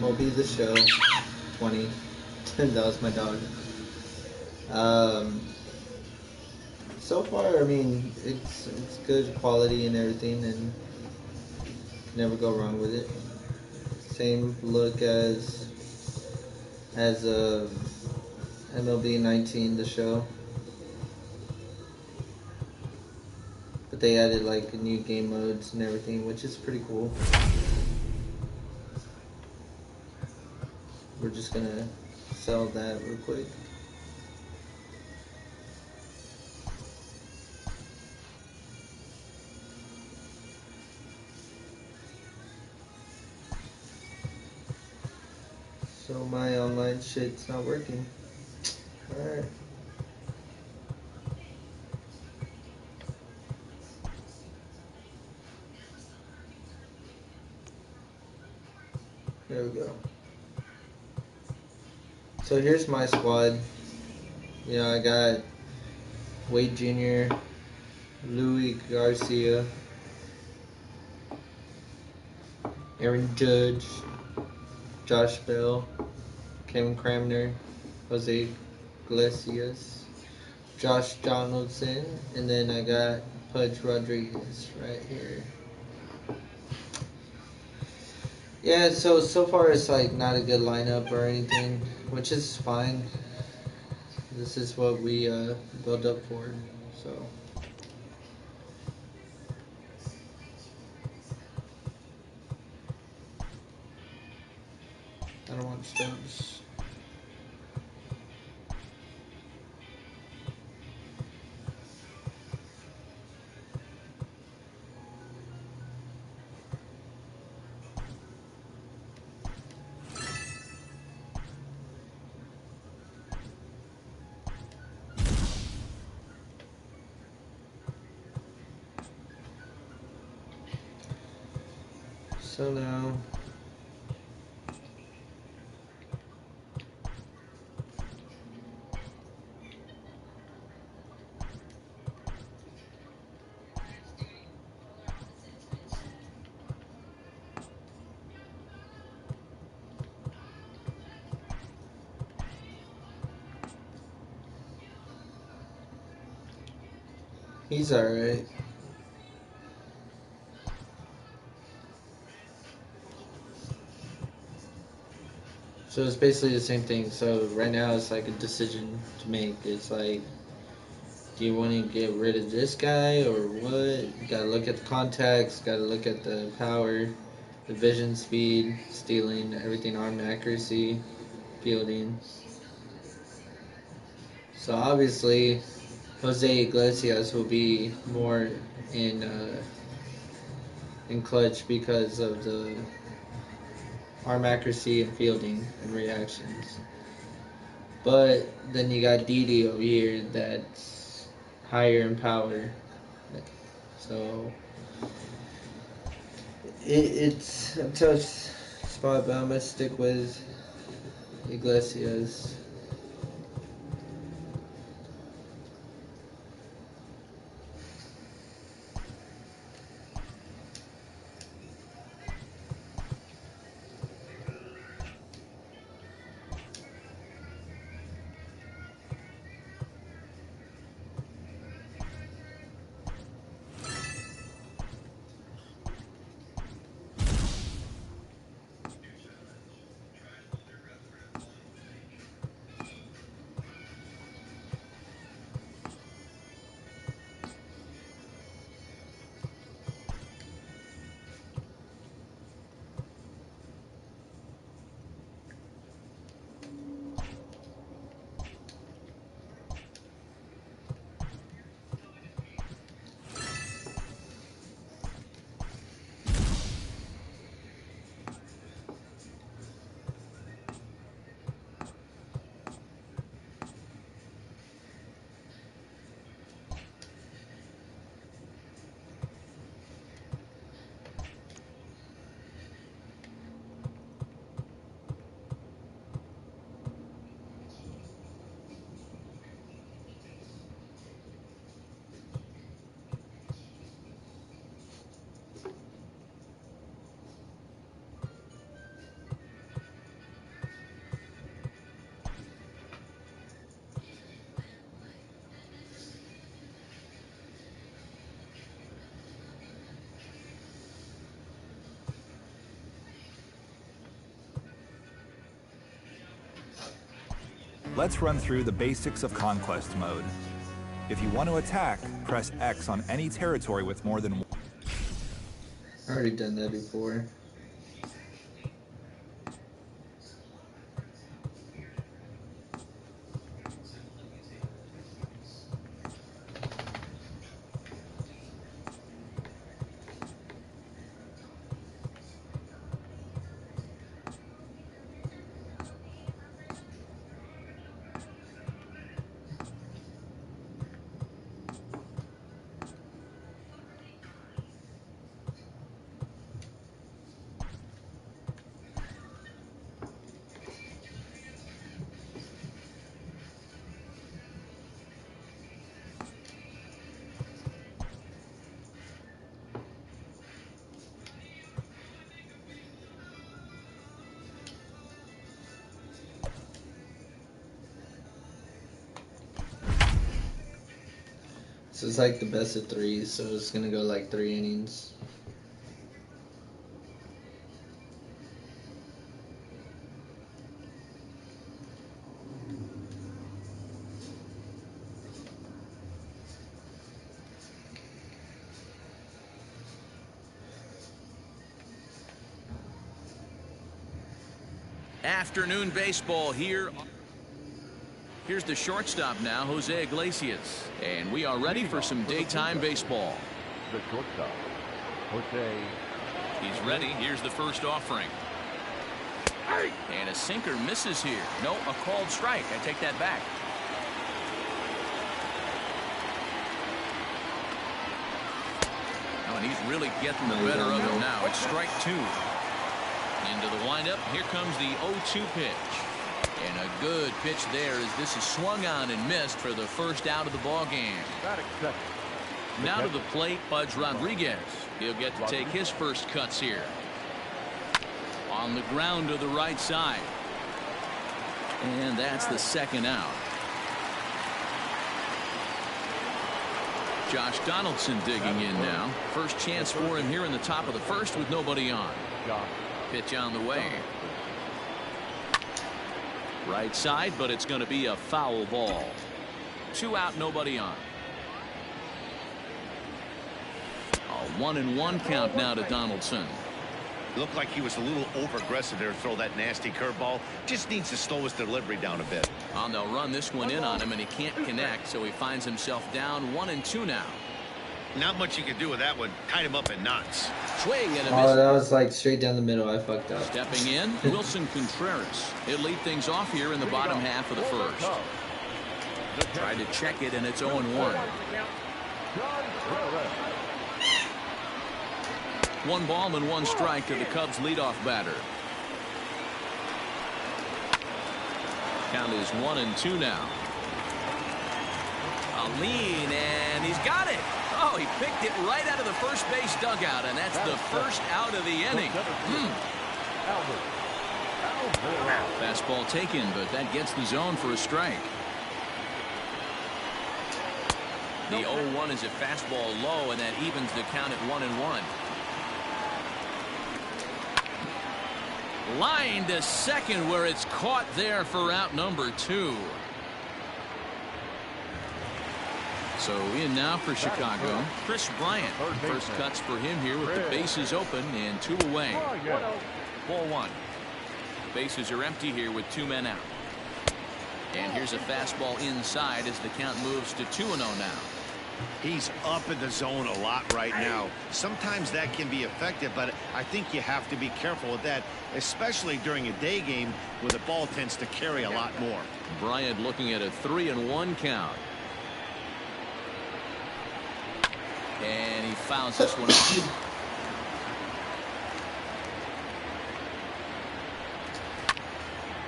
MLB The Show 20. That was my dog. So far, I mean, it's good quality and everything, and never go wrong with it. Same look as MLB 19, the show, but they added like new game modes and everything, which is pretty cool. We're just gonna sell that real quick. So my online shit's not working. Alright. There we go. So here's my squad. You know, I got Wade Jr., Louis Garcia, Aaron Judge, Josh Bell, Kevin Cramner, Jose Iglesias, Josh Donaldson, and then I got Pudge Rodriguez right here. Yeah, so far it's like not a good lineup or anything, which is fine. This is what we built up for, so. I don't want stumps. So now, he's alright. So it's basically the same thing. So right now it's like a decision to make. It's like, do you want to get rid of this guy or what? You gotta look at the contacts, gotta look at the power, the vision, speed, stealing, everything, arm accuracy, fielding. So obviously, Jose Iglesias will be more in in clutch because of the arm accuracy and fielding and reactions. But then you got Didi over here that's higher in power. So it's a tough spot, but I'm gonna stick with Iglesias. Let's run through the basics of Conquest mode. If you want to attack, press X on any territory with more than one. I already done that before. So it's like the best of 3, so it's gonna go like 3 innings. Afternoon baseball here. Here's the shortstop now, Jose Iglesias. And we are ready for some daytime baseball. The shortstop, Jose. He's ready. Here's the first offering. And a sinker misses here. No, a called strike. I take that back. Oh, and he's really getting the better of him now. It's strike 2. Into the windup. Here comes the 0-2 pitch. And a good pitch there as this is swung on and missed for the first out of the ball game. Now to the plate, Pudge Rodriguez. He'll get to take his first cuts here. On the ground to the right side. And that's the second out. Josh Donaldson digging in now. First chance for him here in the top of the first with nobody on. Pitch on the way. Right side, but it's going to be a foul ball. 2 out, nobody on. A 1-1 count now to Donaldson. Looked like he was a little over-aggressive there to throw that nasty curveball. Just needs to slow his delivery down a bit. And they'll run this one in on him, and he can't connect, so he finds himself down 1-2 now. Not much you can do with that one. Tied him up in knots. Swing and a Oh, miss. that was like straight down the middle. I fucked up. Stepping in, Wilson Contreras. He'll lead things off here in the bottom half of the first. Tried to check it, and it's 0-1. 1 ball and 1 strike to the Cubs leadoff batter. Count is 1-2 now. A lean, and he's got it. Oh, he picked it right out of the first base dugout, and that's the first out of the inning. Fastball taken, but that gets the zone for a strike. The 0-1 is a fastball low, and that evens the count at 1-1. Line to second, where it's caught there for out number 2. So in now for Chicago, Chris Bryant. First cuts for him here with the bases open and 2 away. 4-1. Bases are empty here with 2 men out. And here's a fastball inside as the count moves to 2-0 now. He's up in the zone a lot right now. Sometimes that can be effective, but I think you have to be careful with that, especially during a day game where the ball tends to carry a lot more. Bryant looking at a 3-1 count. And he fouls this one off.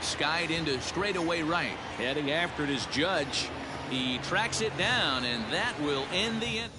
Skied into straightaway right. Heading after it is Judge. He tracks it down, and that will end the inning.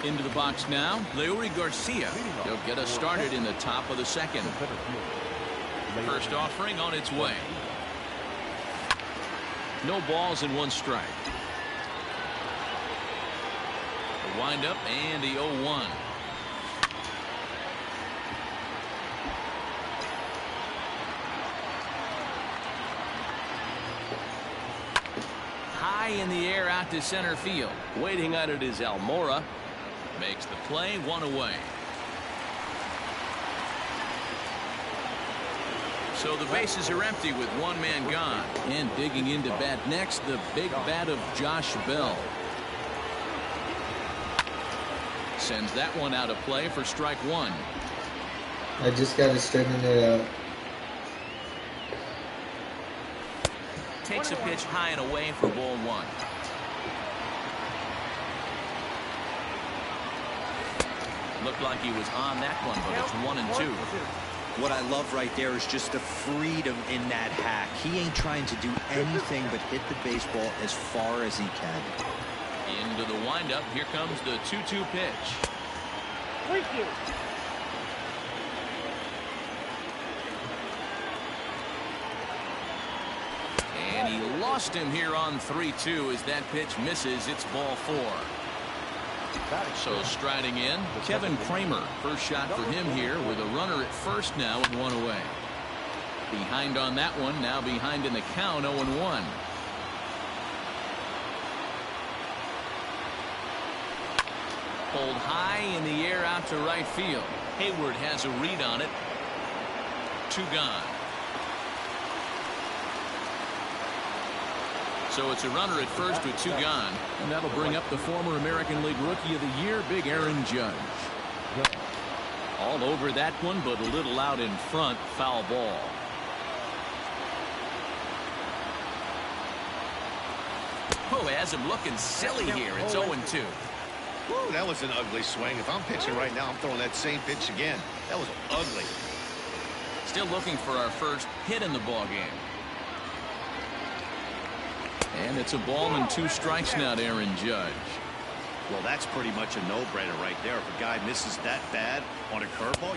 Into the box now, Leury Garcia. He'll get us started in the top of the second. First offering on its way. No balls and 1 strike. The windup and the 0-1. high in the air out to center field. Waiting on it is Almora. Makes the play, 1 away. So the bases are empty with 1 man gone. And digging into bat next, the big bat of Josh Bell. Sends that one out of play for strike 1. I just got to straighten it out. Takes a pitch high and away for ball 1. Looked like he was on that one, but it's 1-2. What I love right there is just the freedom in that hack. He ain't trying to do anything but hit the baseball as far as he can. Into the windup. Here comes the 2-2 pitch. Thank you. And he lost him here on 3-2 as that pitch misses. It's ball 4. So striding in, Kevin Kramer. First shot for him here with a runner at first now and 1 away. Behind on that one, now behind in the count, 0-1. Pulled high in the air out to right field. Hayward has a read on it. 2 gone. So it's a runner at first with 2 gone. And that'll bring up the former American League Rookie of the Year, Big Aaron Judge. All over that one, but a little out in front. Foul ball. Oh, has him looking silly here. It's 0-2. Woo, that was an ugly swing. If I'm pitching right now, I'm throwing that same pitch again. That was ugly. Still looking for our first hit in the ball game. And it's a ball and 2 strikes now to Aaron Judge. Well, that's pretty much a no-brainer right there. If a guy misses that bad on a curveball.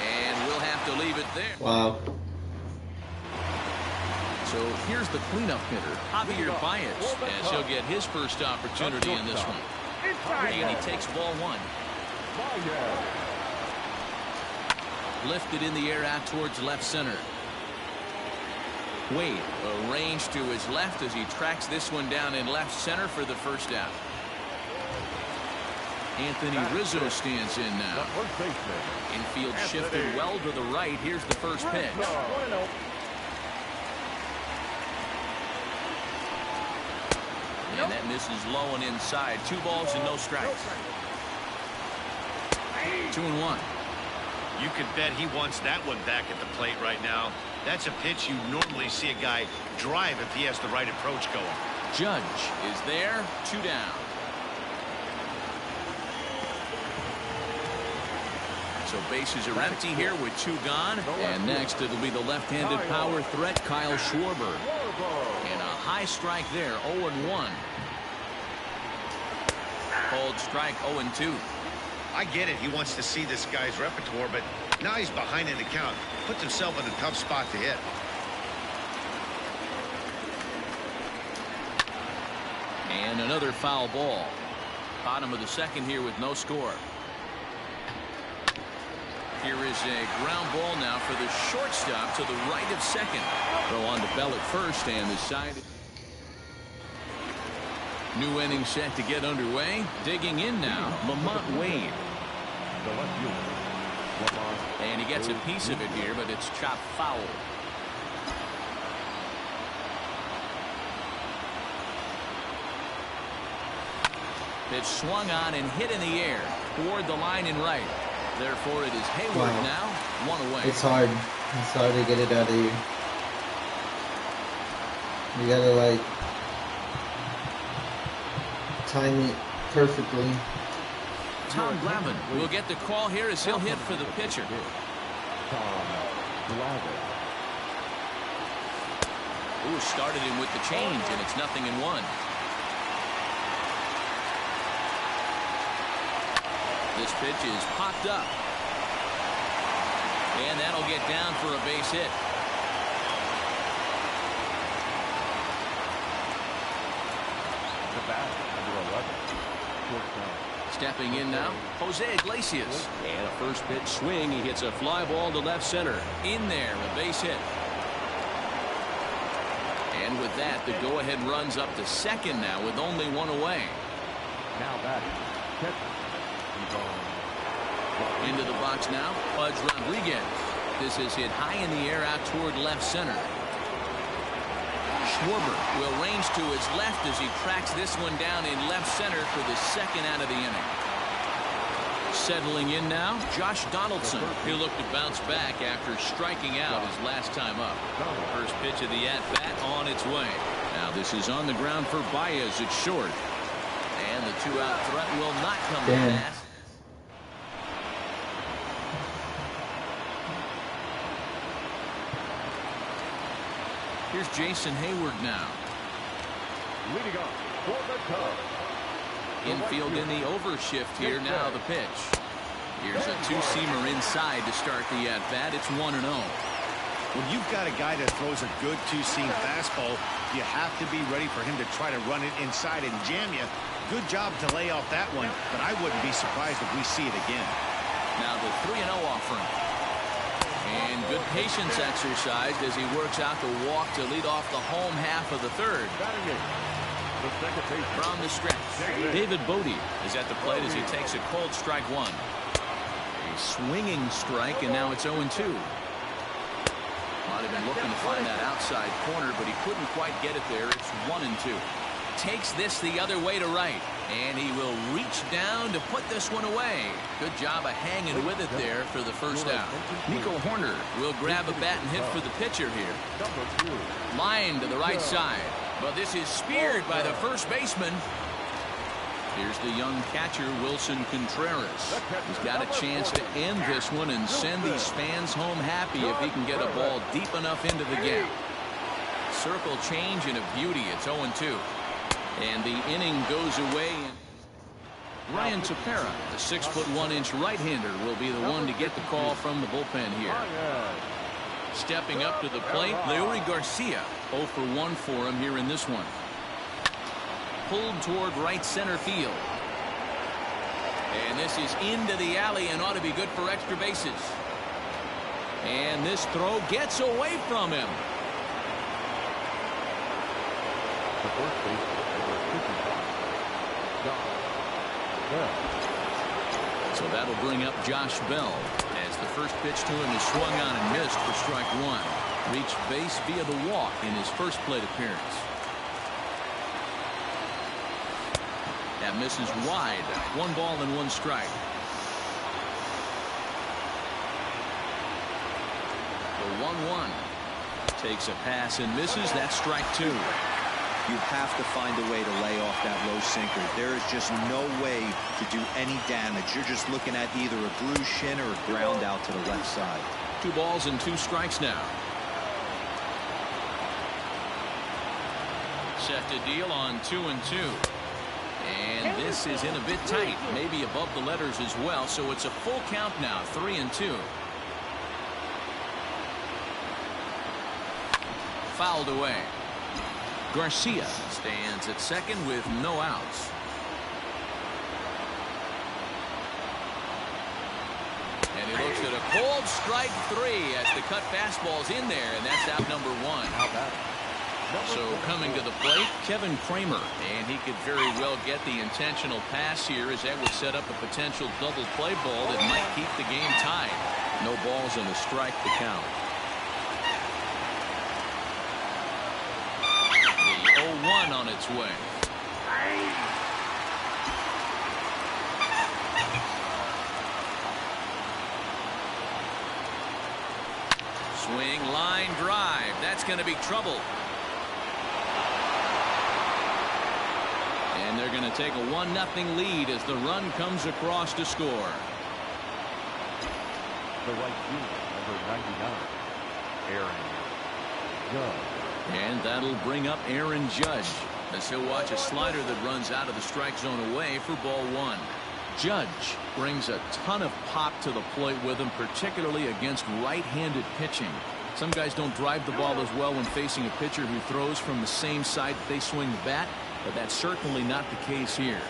And we'll have to leave it there. Wow. So here's the cleanup hitter, Javier Baez, as he'll get his first opportunity in this one. And he takes ball 1. Lifted in the air out towards left center. Wade arranged to his left as he tracks this one down in left center for the first out. Anthony Rizzo stands in now. Infield shifted well to the right. Here's the first pitch. And that misses low and inside. 2 balls and no strikes. 2-1. You could bet he wants that one back at the plate right now. That's a pitch you normally see a guy drive if he has the right approach going. Judge is there. 2 down. So bases are empty here with 2 gone. And next it'll be the left-handed power threat, Kyle Schwarber. And a high strike there, 0-1. Called strike, 0-2. I get it. He wants to see this guy's repertoire, but now he's behind in the count. Puts himself in a tough spot to hit. And another foul ball. Bottom of the second here with no score. Here is a ground ball now for the shortstop to the right of second. Throw on to Bell at first, and the side. New inning set to get underway. Digging in now, Lamont Wade. And he gets a piece of it here, but it's chopped foul. Pitch swung on and hit in the air toward the line and right. Therefore, it is Hayward now, 1 away. It's hard. It's hard to get it out of you. You gotta, like, time it perfectly. Tom Glavine will get the call here as he'll hit for the pitcher. Ooh, started him with the change, and it's 0-1. This pitch is popped up. And that'll get down for a base hit. Stepping in now, Jose Iglesias. And a first pitch swing. He hits a fly ball to left center. In there, a base hit. And with that, the go-ahead runs up to second now with only one away. Now batting, catcher, Into the box now, Pudge Rodriguez. This is hit high in the air out toward left center. Schwarber will range to his left as he tracks this one down in left center for the second out of the inning. Settling in now, Josh Donaldson. He'll look to bounce back after striking out his last time up. First pitch of the at-bat on its way. Now this is on the ground for Baez at short. And the two-out threat will not come to pass. Here's Jason Hayward now. leading off for the Cubs. Infield in the overshift here. Now the pitch. Here's a two-seamer inside to start the at-bat. It's 1-0. When you've got a guy that throws a good two-seam fastball, you have to be ready for him to try to run it inside and jam you. Good job to lay off that one, but I wouldn't be surprised if we see it again. Now the 3-0 offering. And good patience exercised as he works out the walk to lead off the home half of the third. From the stretch, David Bodie is at the plate as he takes a cold strike one. A swinging strike, and now it's 0-2. Might have been looking to find that outside corner, but he couldn't quite get it there. It's 1-2. Takes this the other way to right, and he will reach down to put this one away. Good job of hanging with it there for the first out. Nico Horner will grab a bat and hit for the pitcher here. Line to the right side, but this is speared by the first baseman. Here's the young catcher, Wilson Contreras. He's got a chance to end this one and send these fans home happy if he can get a ball deep enough into the gap. Circle change and a beauty. It's 0-2. And the inning goes away. Ryan Tepera, the 6'1" right-hander, will be the one to get the call from the bullpen here. Stepping up to the plate, Leury Garcia. 0 for 1 for him here in this one. Pulled toward right center field. And this is into the alley and ought to be good for extra bases. And this throw gets away from him. The first baseman, number 55, So that'll bring up Josh Bell as the first pitch to him is swung on and missed for strike one. Reached base via the walk in his first plate appearance. That misses wide. 1 ball and 1 strike. The 1-1 takes a pass and misses. That's strike 2. You have to find a way to lay off that low sinker. There is just no way to do any damage. You're just looking at either a bruised shin or a ground out to the left side. 2 balls and 2 strikes now. Set to deal on 2-2. And this is in a bit tight, maybe above the letters as well, so it's a full count now, 3-2. Fouled away. Garcia stands at second with no outs. And he looks at a cold strike 3 as the cut fastball's in there, and that's out number 1. So coming to the plate, Kevin Kramer, and he could very well get the intentional pass here as that would set up a potential double play ball that might keep the game tied. No balls and a strike to count. The 0-1 on its way. Swing, line drive. That's going to be trouble. And they're going to take a 1-0 lead as the run comes across to score. the right fielder, number 99, Aaron Judge. And that'll bring up Aaron Judge as he'll watch a slider that runs out of the strike zone away for ball 1. Judge brings a ton of pop to the plate with him, particularly against right-handed pitching. Some guys don't drive the ball as well when facing a pitcher who throws from the same side that they swing the bat, but that's certainly not the case here.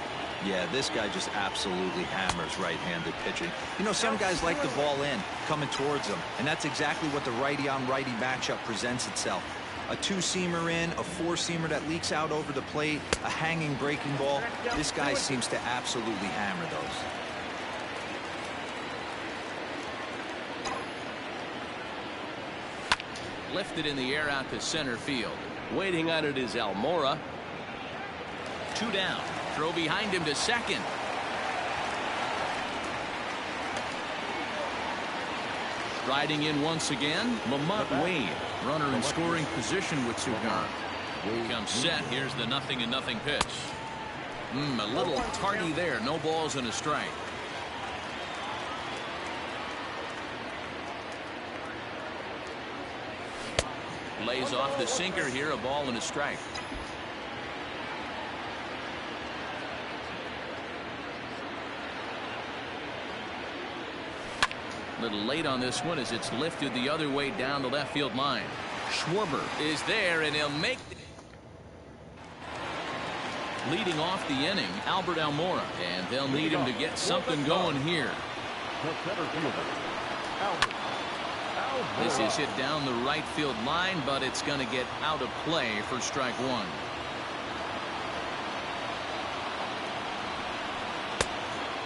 Yeah, this guy just absolutely hammers right-handed pitching. You know, some guys like the ball in, coming towards them, and that's exactly what the righty-on-righty matchup presents itself. A two-seamer in, a four-seamer that leaks out over the plate, a hanging breaking ball. This guy seems to absolutely hammer those. Lifted in the air out to center field. Waiting on it is Almora. 2 down. Throw behind him to second. Riding in once again, Lamont Wade. Runner in scoring position with 2 gone. Comes set. Here's the 0-0 pitch. A little tardy there. No balls and a strike. Lays off the sinker here. A ball and a strike. A little late on this one as it's lifted the other way down the left field line. Schwarber is there, and he'll make the... Leading off the inning, Albert Almora, and they'll need him to get something going here. This is hit down the right field line, but it's going to get out of play for strike 1.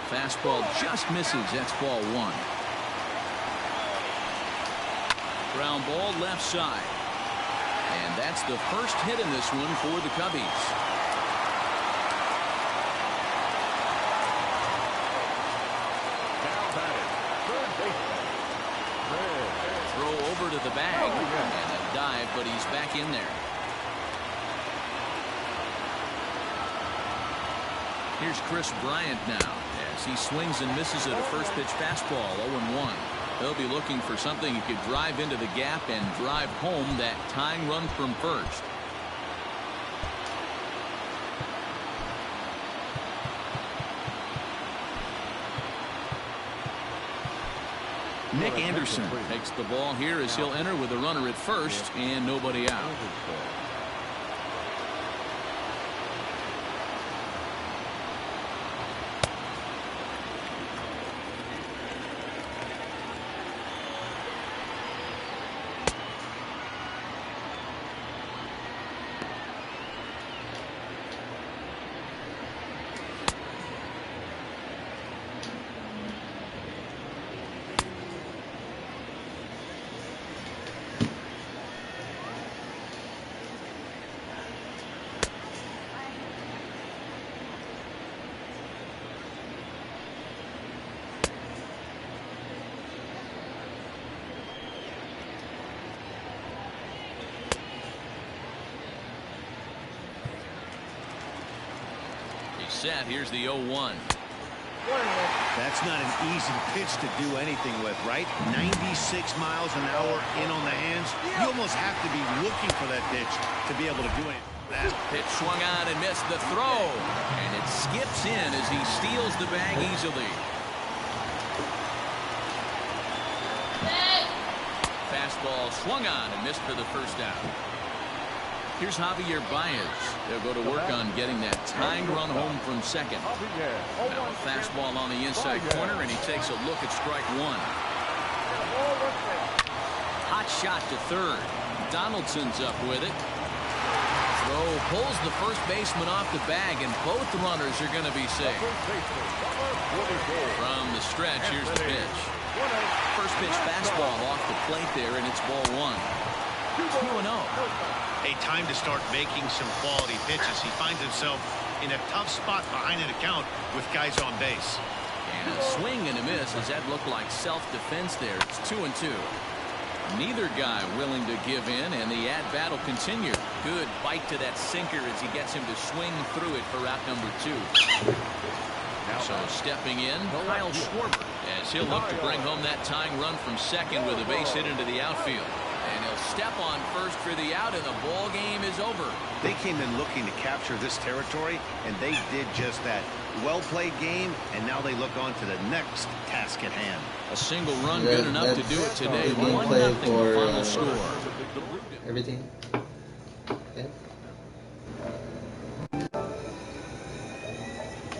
Fastball just misses. That's ball 1. Ground ball left side. And that's the first hit in this one for the Cubbies. Throw over to the bag. And a dive, but he's back in there. Here's Chris Bryant now as he swings and misses at a first pitch fastball. 0-1. They'll be looking for something he could drive into the gap and drive home that tying run from first. Nick Anderson takes the ball here as he'll enter with a runner at first and nobody out. Set. Here's the 0-1. That's not an easy pitch to do anything with, right? 96 miles an hour in on the hands. You almost have to be looking for that pitch to be able to do it. That pitch swung on and missed the throw, and it skips in as he steals the bag easily. Fastball swung on and missed for the first out. Here's Javier Baez. They'll go to work on getting that tying run home from second. Now a fastball on the inside corner, and he takes a look at strike 1. Hot shot to third. Donaldson's up with it. Throw pulls the first baseman off the bag, and both runners are going to be safe. From the stretch, here's the pitch. First pitch fastball off the plate there, and it's ball 1. 2-0. A time to start making some quality pitches. He finds himself in a tough spot behind an account with guys on base. And a swing and a miss. Does that look like self-defense there? It's 2-2. Neither guy willing to give in, and the at-bat will continue. Good bite to that sinker as he gets him to swing through it for out number 2. So stepping in, Kyle Schwarber, as he'll look to bring home that tying run from second with a base hit into the outfield. And he'll step on first for the out, and the ball game is over. They came in looking to capture this territory, and they did just that. Well-played game, and now they look on to the next task at hand. A single run good enough to do it today. 1-0 final score. Everything.